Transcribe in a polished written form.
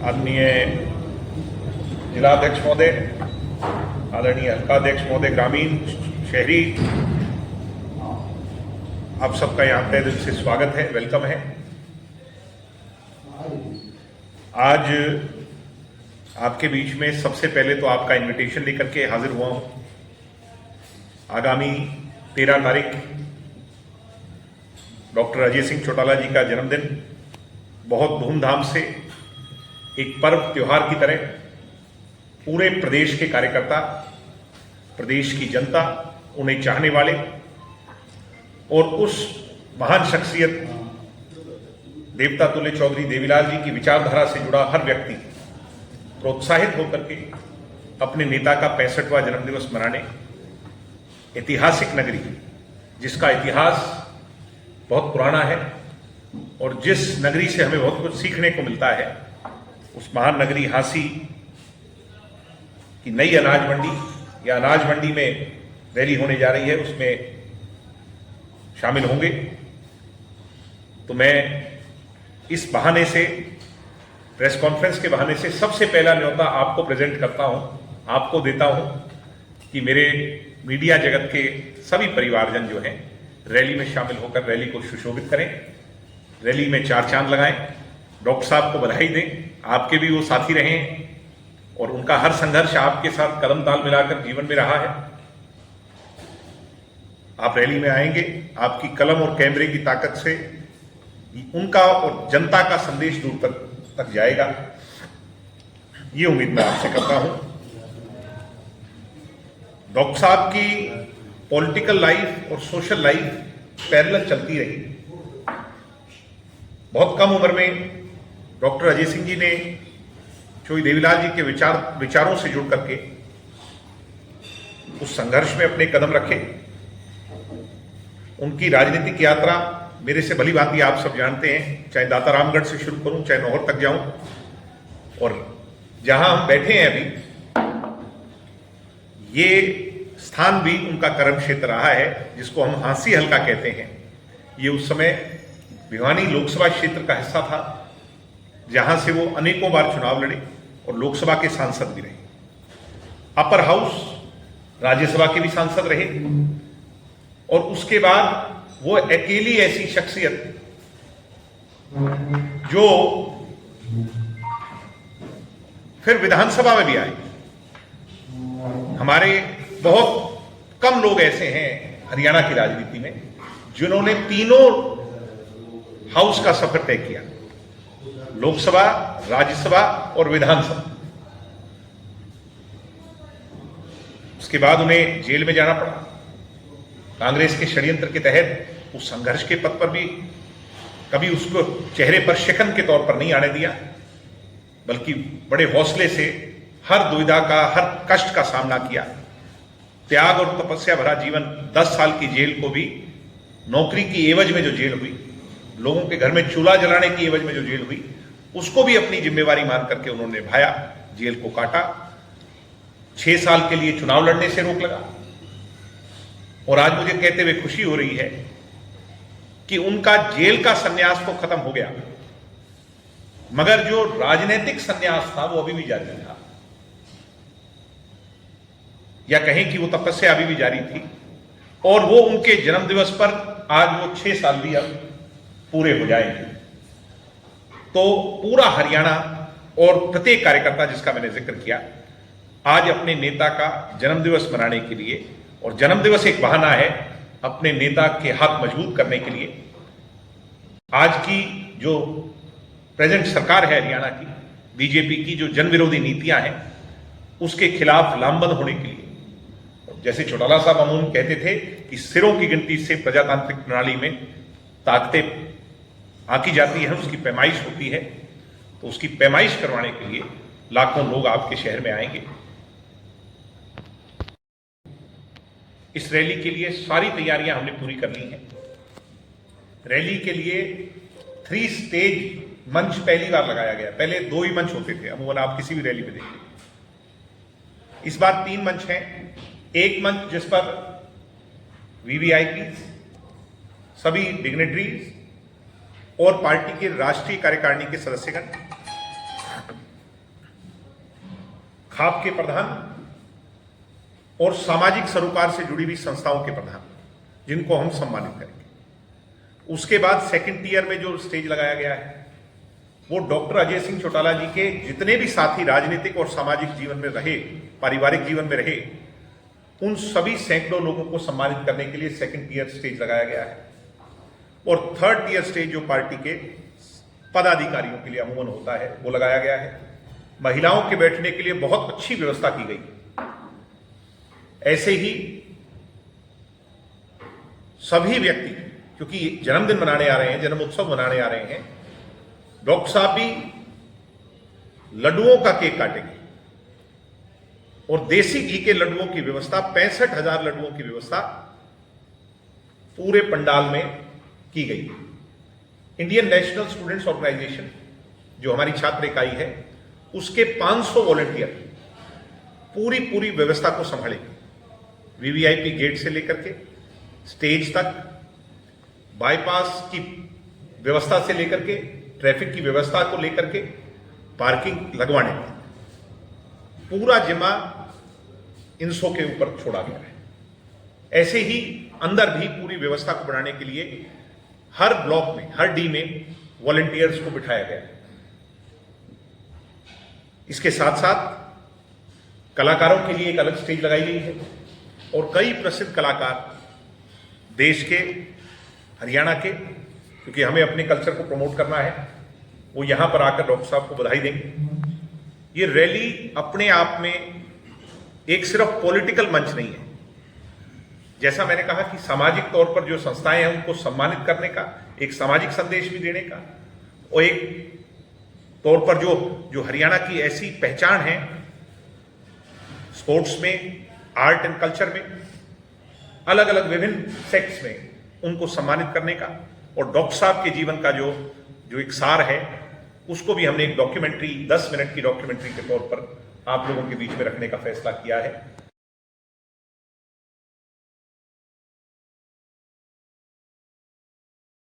आदरणीय जिलाध्यक्ष महोदय, आदरणीय हल्काध्यक्ष महोदय, ग्रामीण शहरी, आप सबका यहाँ तहे दिल से स्वागत है, वेलकम है। आज आपके बीच में सबसे पहले तो आपका इनविटेशन लेकर के हाजिर हुआ हूँ। आगामी 13 तारीख डॉक्टर अजय सिंह चौटाला जी का जन्मदिन बहुत धूमधाम से एक पर्व त्योहार की तरह पूरे प्रदेश के कार्यकर्ता, प्रदेश की जनता, उन्हें चाहने वाले और उस महान शख्सियत देवता तुल्य चौधरी देवीलाल जी की विचारधारा से जुड़ा हर व्यक्ति प्रोत्साहित होकर के अपने नेता का 65वां जन्मदिवस मनाने ऐतिहासिक नगरी, जिसका इतिहास बहुत पुराना है और जिस नगरी से हमें बहुत कुछ सीखने को मिलता है, उस महान नगरी हांसी की नई अनाज मंडी या अनाज मंडी में रैली होने जा रही है, उसमें शामिल होंगे। तो मैं इस बहाने से, प्रेस कॉन्फ्रेंस के बहाने से सबसे पहला न्योता आपको प्रेजेंट करता हूं, आपको देता हूं कि मेरे मीडिया जगत के सभी परिवारजन जो हैं रैली में शामिल होकर रैली को सुशोभित करें, रैली में 4 चांद लगाएं, डॉक्टर साहब को बधाई दें, आपके भी वो साथी रहे और उनका हर संघर्ष आपके साथ कदम ताल मिलाकर जीवन में रहा है। आप रैली में आएंगे, आपकी कलम और कैमरे की ताकत से उनका और जनता का संदेश दूर तक जाएगा, ये उम्मीद मैं आपसे करता हूं। डॉक्टर साहब की पॉलिटिकल लाइफ और सोशल लाइफ पैरेलल चलती रही। बहुत कम उम्र में डॉक्टर अजय सिंह जी ने चौधरी देवीलाल जी के विचारों से जुड़ करके उस संघर्ष में अपने कदम रखे। उनकी राजनीतिक यात्रा मेरे से भली भांति आप सब जानते हैं, चाहे दातारामगढ़ से शुरू करूं, चाहे नौहर तक जाऊं, और जहां हम बैठे हैं अभी, ये स्थान भी उनका कर्म क्षेत्र रहा है, जिसको हम हांसी हल्का कहते हैं। ये उस समय भिवानी लोकसभा क्षेत्र का हिस्सा था, जहां से वो अनेकों बार चुनाव लड़े और लोकसभा के सांसद भी रहे। अपर हाउस राज्यसभा के भी सांसद रहे और उसके बाद वो अकेली ऐसी शख्सियत जो फिर विधानसभा में भी आई। हमारे बहुत कम लोग ऐसे हैं हरियाणा की राजनीति में जिन्होंने तीनों हाउस का सफर तय किया, लोकसभा, राज्यसभा और विधानसभा। उसके बाद उन्हें जेल में जाना पड़ा। कांग्रेस के षड्यंत्र के तहत उस संघर्ष के पथ पर भी कभी उसको चेहरे पर शिकन के तौर पर नहीं आने दिया, बल्कि बड़े हौसले से हर दुविधा का, हर कष्ट का सामना किया। त्याग और तपस्या भरा जीवन, 10 साल की जेल को भी नौकरी की एवज में जो जेल हुई, लोगों के घर में चूल्हा जलाने की एवज में जो जेल हुई, उसको भी अपनी जिम्मेवारी मान करके उन्होंने निभाया, जेल को काटा। 6 साल के लिए चुनाव लड़ने से रोक लगा। और आज मुझे कहते हुए खुशी हो रही है कि उनका जेल का संन्यास तो खत्म हो गया, मगर जो राजनीतिक संन्यास था वो अभी भी जारी था, या कहें कि वो तपस्या अभी भी जारी थी। और वो उनके जन्मदिवस पर आज वो 6 साल भी अब पूरे हो जाएंगे। तो पूरा हरियाणा और प्रत्येक कार्यकर्ता, जिसका मैंने जिक्र किया, आज अपने नेता का जन्मदिवस मनाने के लिए, और जन्मदिवस एक बहाना है अपने नेता के हाथ मजबूत करने के लिए, आज की जो प्रेजेंट सरकार है हरियाणा की, बीजेपी की जो जन विरोधी नीतियां हैं, उसके खिलाफ लामबंद होने के लिए। जैसे चौटाला साहब अमूमन कहते थे कि सिरों की गिनती से प्रजातांत्रिक प्रणाली में ताकतें आंकी जाती है, उसकी पैमाइश होती है। तो उसकी पैमाइश करवाने के लिए लाखों लोग आपके शहर में आएंगे। इस रैली के लिए सारी तैयारियां हमने पूरी कर ली हैं। रैली के लिए 3 स्टेज मंच पहली बार लगाया गया। पहले 2 ही मंच होते थे, अमूमन आप किसी भी रैली में देखिए। इस बार 3 मंच हैं। एक मंच जिस पर वीवीआईपी, सभी डिग्नेटरीज और पार्टी के राष्ट्रीय कार्यकारिणी के सदस्यगण खाप के प्रधान और सामाजिक सरोकार से जुड़ी हुई संस्थाओं के प्रधान, जिनको हम सम्मानित करेंगे। उसके बाद सेकंड टियर में जो स्टेज लगाया गया है वो डॉक्टर अजय सिंह चौटाला जी के जितने भी साथी राजनीतिक और सामाजिक जीवन में रहे, पारिवारिक जीवन में रहे, उन सभी सैकड़ों लोगों को सम्मानित करने के लिए सेकंड टियर स्टेज लगाया गया है। और थर्ड टियर स्टेज जो पार्टी के पदाधिकारियों के लिए अमूमन होता है वो लगाया गया है। महिलाओं के बैठने के लिए बहुत अच्छी व्यवस्था की गई। ऐसे ही सभी व्यक्ति, क्योंकि जन्मदिन मनाने आ रहे हैं, जन्म उत्सव मनाने आ रहे हैं, डॉक्टर साहब भी लड्डुओं का केक काटेंगे और देसी घी के लड्डुओं की व्यवस्था, 65,000 लड्डुओं की व्यवस्था पूरे पंडाल में की गई। इंडियन नेशनल स्टूडेंट्स ऑर्गेनाइजेशन जो हमारी छात्र इकाई है, उसके 500 वॉलंटियर पूरी व्यवस्था को संभालेंगे। वीवीआईपी गेट से लेकर के स्टेज तक, बाईपास की व्यवस्था से लेकर के ट्रैफिक की व्यवस्था को लेकर के पार्किंग लगवाने में पूरा जिम्मा इनसो के ऊपर छोड़ा गया है। ऐसे ही अंदर भी पूरी व्यवस्था को बढ़ाने के लिए हर ब्लॉक में, हर डी में वॉलंटियर्स को बिठाया गया है। इसके साथ साथ कलाकारों के लिए एक अलग स्टेज लगाई गई है और कई प्रसिद्ध कलाकार देश के, हरियाणा के, क्योंकि हमें अपने कल्चर को प्रमोट करना है, वो यहां पर आकर डॉक्टर साहब को बधाई देंगे। ये रैली अपने आप में एक सिर्फ पॉलिटिकल मंच नहीं है। जैसा मैंने कहा कि सामाजिक तौर पर जो संस्थाएं हैं उनको सम्मानित करने का, एक सामाजिक संदेश भी देने का, और एक तौर पर जो हरियाणा की ऐसी पहचान है स्पोर्ट्स में, आर्ट एंड कल्चर में, अलग अलग विभिन्न सेक्ट्स में, उनको सम्मानित करने का, और डॉक्टर साहब के जीवन का जो एक सार है उसको भी हमने एक डॉक्यूमेंट्री, 10 मिनट की डॉक्यूमेंट्री के तौर पर आप लोगों के बीच में रखने का फैसला किया है।